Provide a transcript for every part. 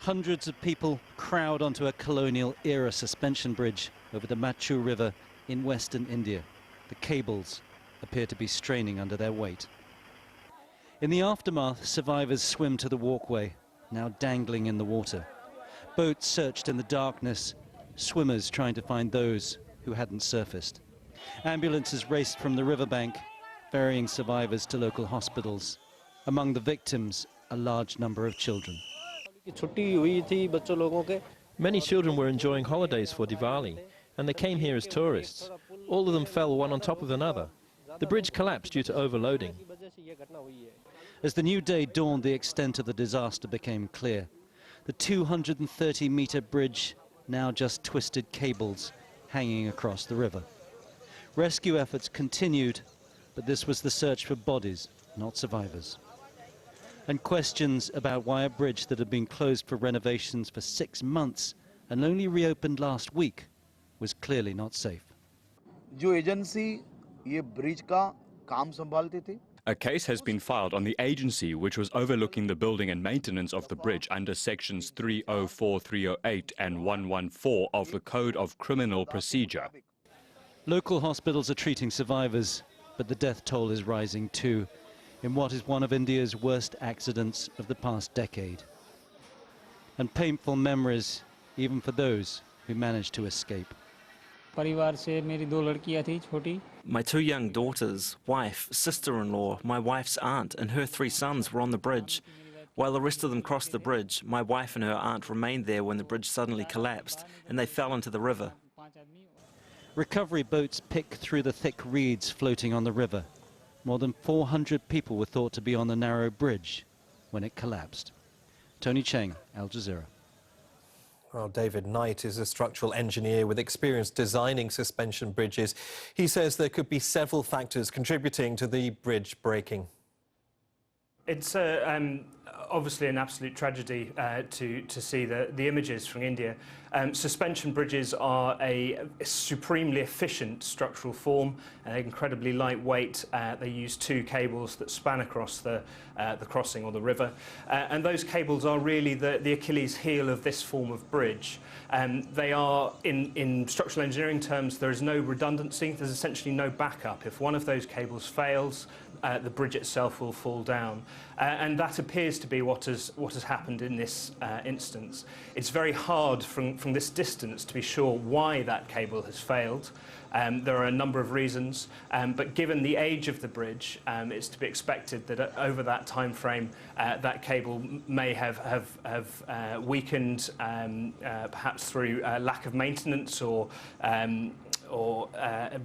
Hundreds of people crowd onto a colonial-era suspension bridge over the Machu River in western India. The cables appear to be straining under their weight. In the aftermath, survivors swim to the walkway, now dangling in the water. Boats searched in the darkness, swimmers trying to find those who hadn't surfaced. Ambulances raced from the riverbank, ferrying survivors to local hospitals. Among the victims, a large number of children. Many children were enjoying holidays for Diwali, and they came here as tourists. All of them fell one on top of another. The bridge collapsed due to overloading. As the new day dawned, the extent of the disaster became clear. The 230-meter bridge, now just twisted cables hanging across the river. Rescue efforts continued, but this was the search for bodies, not survivors. And questions about why a bridge that had been closed for renovations for 6 months and only reopened last week was clearly not safe. A case has been filed on the agency which was overlooking the building and maintenance of the bridge under sections 304, 308 and 114 of the Code of Criminal Procedure. Local hospitals are treating survivors, but the death toll is rising too, in what is one of India's worst accidents of the past decade. And painful memories, even for those who managed to escape. My 2 young daughters, wife, sister-in-law, my wife's aunt and her 3 sons were on the bridge. While the rest of them crossed the bridge, my wife and her aunt remained there when the bridge suddenly collapsed and they fell into the river. Recovery boats pick through the thick reeds floating on the river. More than 400 people were thought to be on the narrow bridge when it collapsed. Tony Cheng, Al Jazeera. Well, David Knight is a structural engineer with experience designing suspension bridges. He says there could be several factors contributing to the bridge breaking. It's obviously an absolute tragedy to see the images from India. Suspension bridges are a supremely efficient structural form and incredibly lightweight. They use 2 cables that span across the crossing or the river. And those cables are really the Achilles heel of this form of bridge. They are, in structural engineering terms, there is no redundancy. There's essentially no backup. If one of those cables fails, the bridge itself will fall down. And that appears to be what has happened in this instance. It's very hard from this distance to be sure why that cable has failed. There are a number of reasons, but given the age of the bridge, it's to be expected that over that time frame, that cable may have weakened, perhaps through lack of maintenance or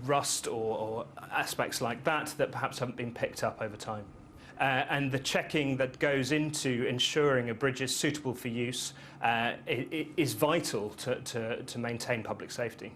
rust or aspects like that perhaps haven't been picked up over time. And the checking that goes into ensuring a bridge is suitable for use is vital to maintain public safety.